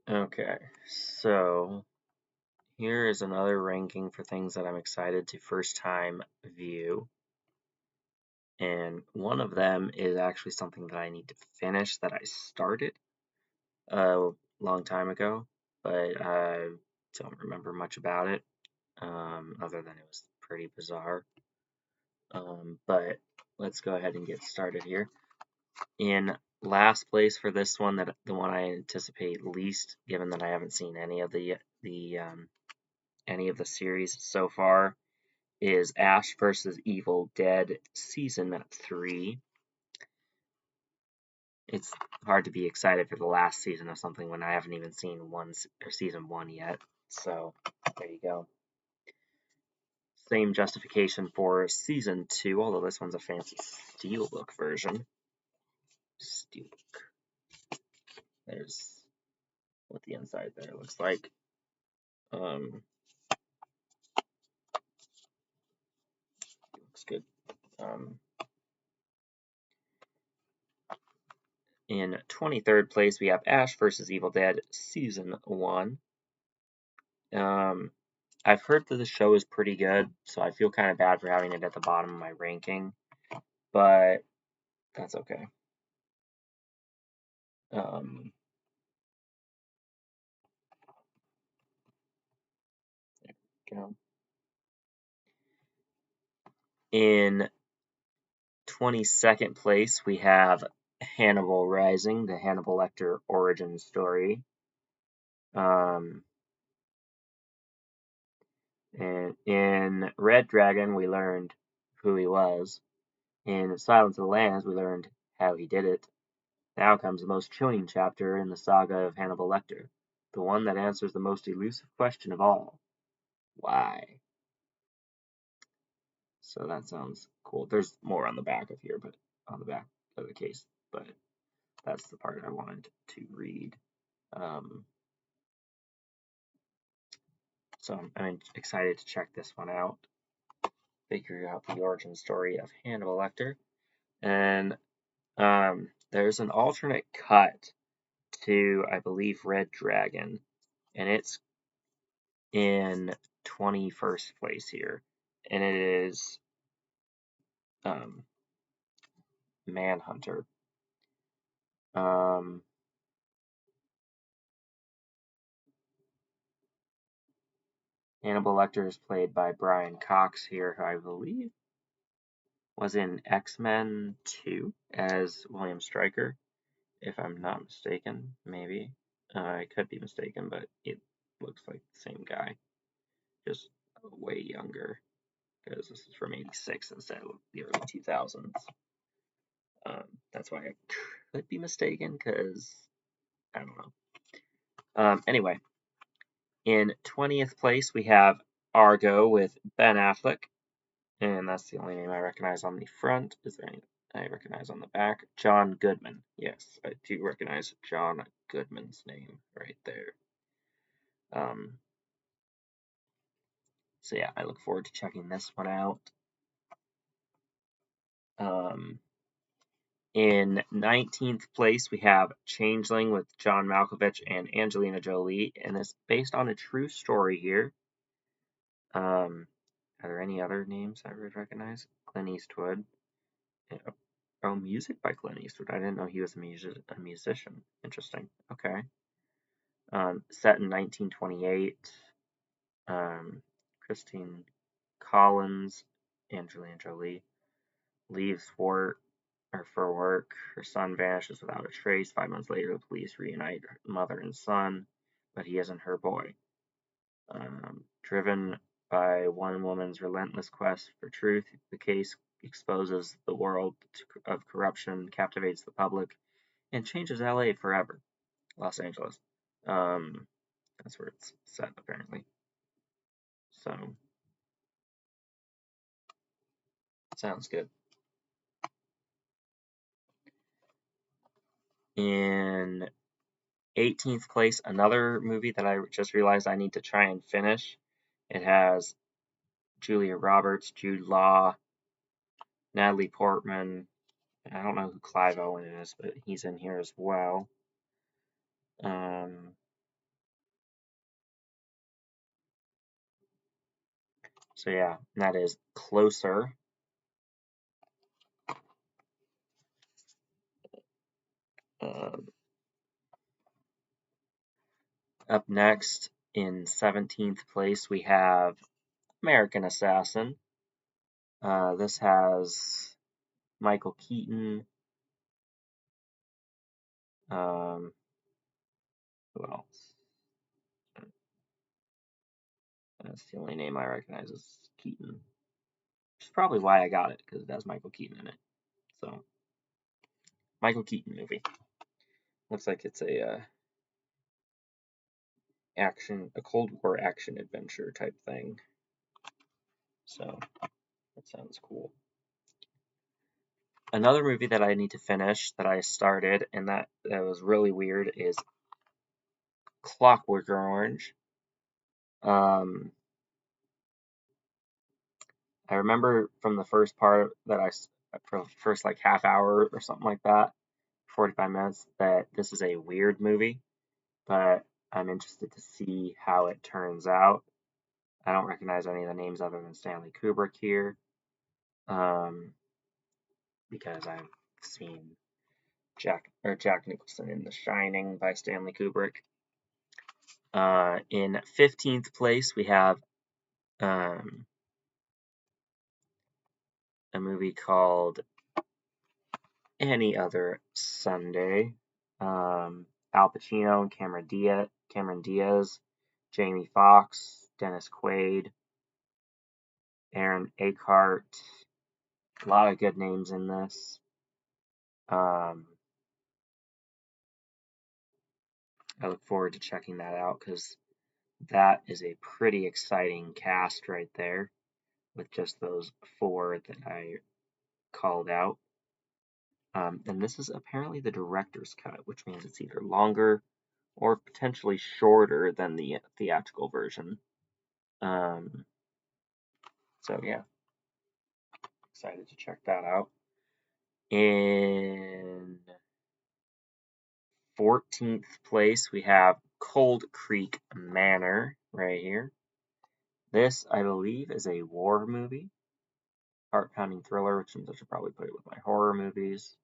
Okay, so here is another ranking for things that I'm excited to first time view. And one of them is actually something that I need to finish that I started a long time ago, but I don't remember much about it, other than it was pretty bizarre. But let's go ahead and get started here. In last place for this one, that the one I anticipate least, given that I haven't seen any of the series so far, is Ash vs. Evil Dead Season 3. It's hard to be excited for the last season of something when I haven't even seen Season 1 yet. So, there you go. Same justification for Season 2, although this one's a fancy Steelbook version. Steelbook. There's what the inside there looks like. Looks good. In 23rd place, we have Ash vs. Evil Dead Season 1. I've heard that the show is pretty good, so I feel kind of bad for having it at the bottom of my ranking, but that's okay. There we go. In 22nd place, we have Hannibal Rising, the Hannibal Lecter origin story. And in Red Dragon, we learned who he was. In Silence of the Lambs, we learned how he did it. Now comes the most chilling chapter in the saga of Hannibal Lecter, the one that answers the most elusive question of all. Why? So that sounds cool. There's more on the back of here, but on the back of the case, but that's the part I wanted to read. So I'm excited to check this one out, figure out the origin story of Hannibal Lecter. And there's an alternate cut to, I believe, Red Dragon, and it's in 21st place here, and it is Manhunter. Hannibal Lecter is played by Brian Cox here, who I believe was in X-Men 2 as William Stryker, if I'm not mistaken, maybe. I could be mistaken, but it looks like the same guy, just way younger, because this is from '86 instead of the early 2000s. That's why I could be mistaken, because I don't know. Anyway, in 20th place, we have Argo with Ben Affleck, and that's the only name I recognize on the front. Is there any I recognize on the back? John Goodman. Yes, I do recognize John Goodman's name right there. So yeah, I look forward to checking this one out. In 19th place, we have Changeling with John Malkovich and Angelina Jolie, and it's based on a true story here. Are there any other names I would recognize? Clint Eastwood. Oh, music by Clint Eastwood. I didn't know he was a musician. Interesting. Okay. Set in 1928. Christine Collins, Angelina Jolie, leaves for work. Her son vanishes without a trace. 5 months later, the police reunite mother and son, but he isn't her boy. Driven by one woman's relentless quest for truth, the case exposes the world of corruption, captivates the public, and changes LA forever. Los Angeles. That's where it's set, apparently. So, sounds good. In 18th place, another movie that I just realized I need to try and finish. It has Julia Roberts, Jude Law, Natalie Portman. I don't know who Clive Owen is, but he's in here as well. So yeah, that is Closer. Up next, in 17th place, we have American Assassin. This has Michael Keaton. Who else? That's the only name I recognize is Keaton. Which is probably why I got it, because it has Michael Keaton in it. So, Michael Keaton movie. Looks like it's a Cold War action adventure type thing. So, that sounds cool. Another movie that I need to finish that I started and that was really weird is Clockwork Orange. I remember from the first part that for the first like half hour or something like that, 45 minutes, that this is a weird movie, but I'm interested to see how it turns out. I don't recognize any of the names other than Stanley Kubrick here, because I've seen Jack Nicholson in The Shining by Stanley Kubrick. In 15th place, we have a movie called Any Other Sunday. Al Pacino and Cameron Diaz, Jamie Foxx, Dennis Quaid, Aaron Eckhart. A lot of good names in this. I look forward to checking that out because that is a pretty exciting cast right there with just those four that I called out. And this is apparently the director's cut, which means it's either longer or potentially shorter than the theatrical version. So yeah, excited to check that out. In 14th place, we have Cold Creek Manor right here. This, I believe, is a war movie, heart-pounding thriller, which means I should probably put it with my horror movies.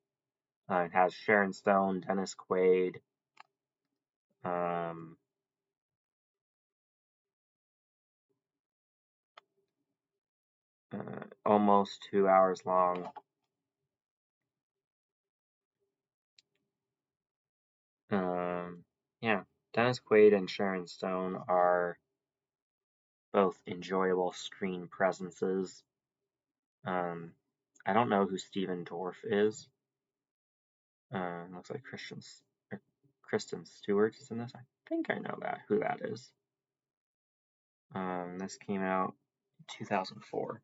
It has Sharon Stone, Dennis Quaid, almost 2 hours long. Yeah, Dennis Quaid and Sharon Stone are both enjoyable screen presences. I don't know who Stephen Dorff is. Looks like Kristen Stewart is in this. I think I know who that is. This came out in 2004.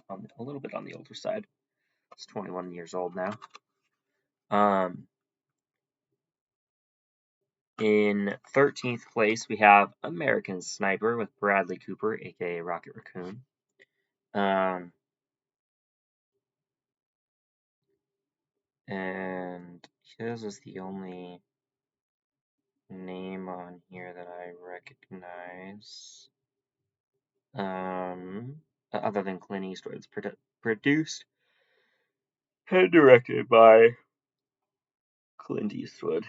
A little bit on the older side. It's 21 years old now. In 13th place, we have American Sniper with Bradley Cooper, aka Rocket Raccoon. And his is the only name on here that I recognize. Other than Clint Eastwood. It's produced and directed by Clint Eastwood.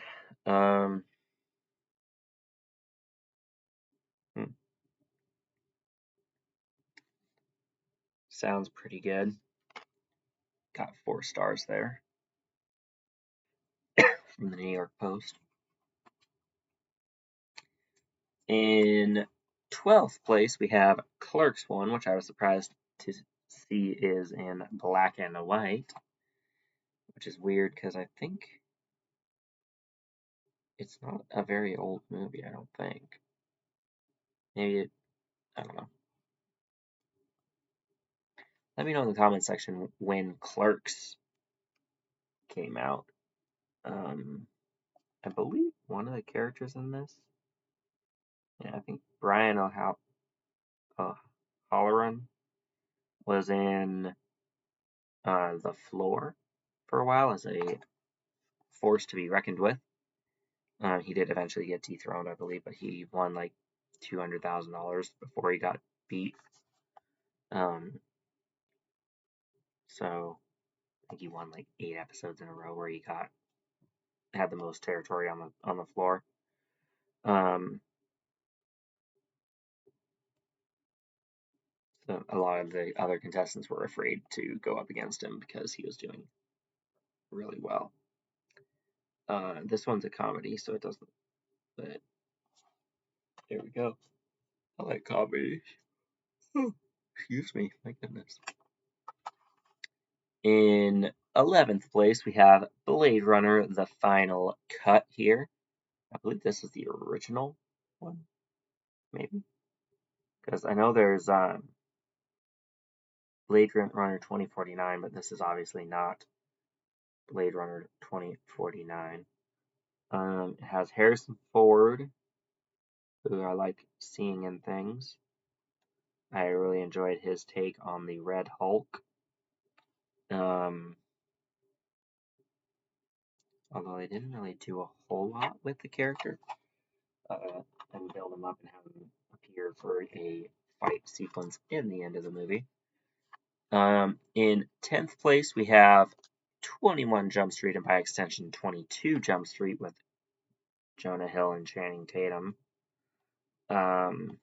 Sounds pretty good. Got 4 stars there from the New York Post. In 12th place, we have Clerks 1, which I was surprised to see is in black and white, which is weird because I think it's not a very old movie, I don't think. Maybe I don't know. Let me know in the comment section when Clerks came out. I believe one of the characters in this, I think Brian O'Halloran was in The Floor for a while as a force to be reckoned with. He did eventually get dethroned, I believe, but he won like $200,000 before he got beat. So I think he won like 8 episodes in a row where he had the most territory on the floor. So a lot of the other contestants were afraid to go up against him because he was doing really well. This one's a comedy, so it doesn't. But there we go. I like comedy. Oh, excuse me, my goodness. In 11th place, we have Blade Runner: The Final Cut here. I believe this is the original one, maybe, because I know there's Blade Runner 2049, but this is obviously not Blade Runner 2049. It has Harrison Ford, who I like seeing in things. I really enjoyed his take on the Red Hulk. Although they didn't really do a whole lot with the character and build him up and have him appear for a fight sequence in the end of the movie. In 10th place, we have 21 Jump Street and by extension 22 Jump Street with Jonah Hill and Channing Tatum. And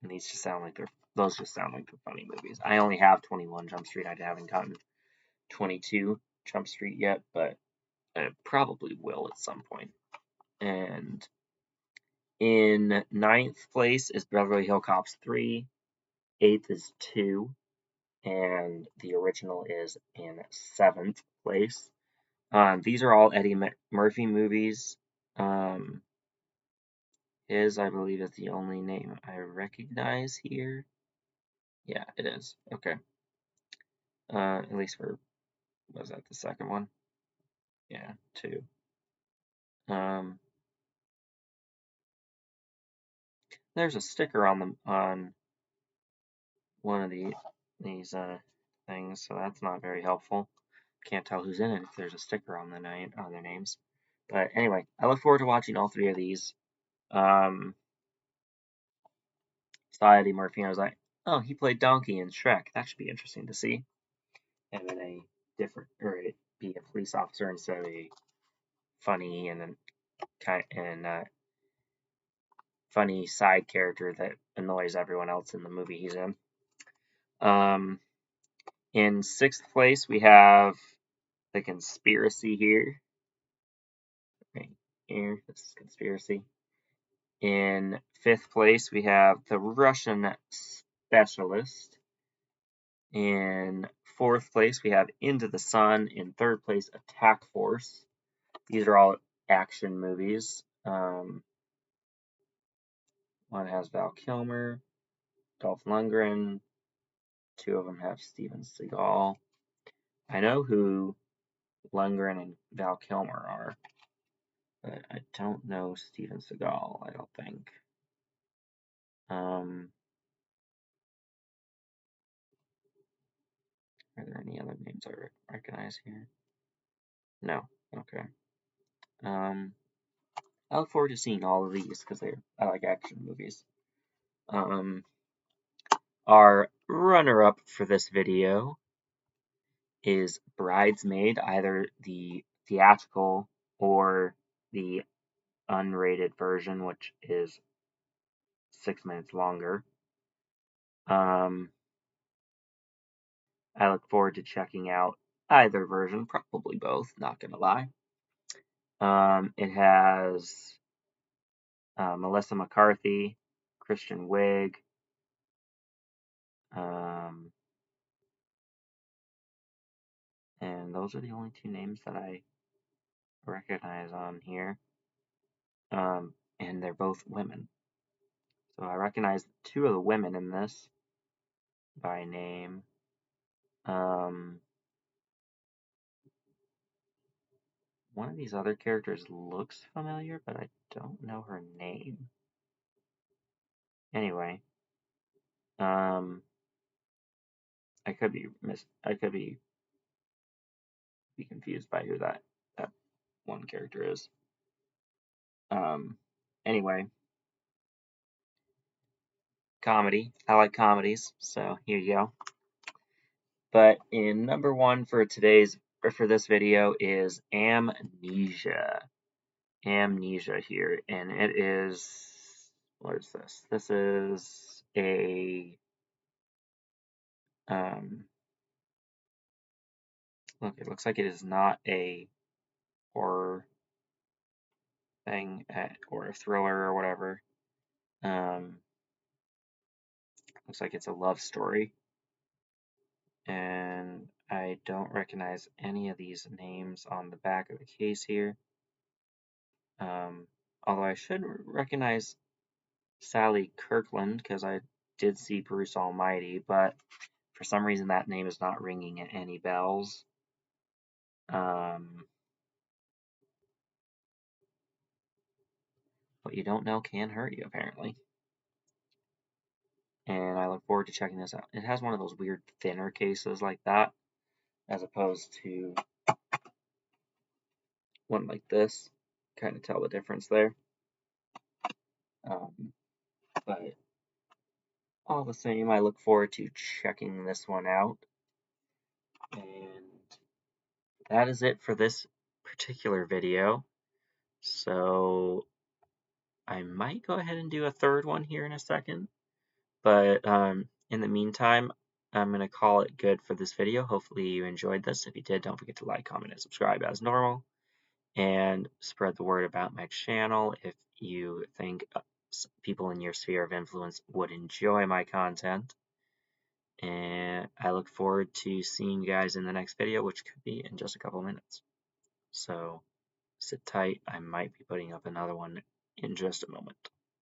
these just sound like those just sound like they're funny movies. I only have 21 Jump Street. I haven't gotten 22 Jump Street yet, but I probably will at some point. And in 9th place is Beverly Hills Cops 3. 8th is 2. And the original is in 7th place. These are all Eddie Murphy movies. His, I believe, is the only name I recognize here. Yeah, it is. Okay. At least was that the second one? Yeah, 2. There's a sticker on one of these things, so that's not very helpful. Can't tell who's in it if there's a sticker on their names. But anyway, I look forward to watching all 3 of these. Saw Eddie Murphy and I was like, oh, he played Donkey in Shrek. That should be interesting to see. And then be a police officer instead of a funny and funny side character that annoys everyone else in the movie he's in. In 6th place, we have The Conspiracy here. Right here, this is Conspiracy. In 5th place, we have The Russian Specialist. In 4th place, we have Into the Sun. In 3rd place, Attack Force. These are all action movies. One has Val Kilmer, Dolph Lundgren. 2 of them have Steven Seagal. I know who Lundgren and Val Kilmer are, but I don't know Steven Seagal, I don't think. Are there any other names I recognize here? No. Okay. I look forward to seeing all of these because I like action movies. Our runner-up for this video is Bridesmaid, either the theatrical or the unrated version, which is 6 minutes longer. I look forward to checking out either version, probably both, not gonna lie. It has Melissa McCarthy, Kristen Wiig, and those are the only 2 names that I recognize on here. And they're both women. So I recognize 2 of the women in this by name. One of these other characters looks familiar, but I don't know her name. Anyway, I could be confused by who that one character is. Anyway, comedy. I like comedies, so here you go. But in number one for this video is Amnesia. Amnesia here, and it is, what is this? This is a look. It looks like it is not a horror thing or a thriller or whatever. Looks like it's a love story, and I don't recognize any of these names on the back of the case here. Although I should recognize Sally Kirkland because I did see Bruce Almighty, but for some reason that name is not ringing any bells. What you don't know can hurt you, apparently. And I look forward to checking this out. It has one of those weird thinner cases like that, as opposed to one like this. Kind of tell the difference there. But all the same, I look forward to checking this one out. And that is it for this particular video. So I might go ahead and do a third one here in a second. But in the meantime, I'm going to call it good for this video. Hopefully you enjoyed this. If you did, don't forget to like, comment, and subscribe as normal. And spread the word about my channel if you think people in your sphere of influence would enjoy my content. And I look forward to seeing you guys in the next video, which could be in just a couple minutes. So sit tight. I might be putting up another one in just a moment.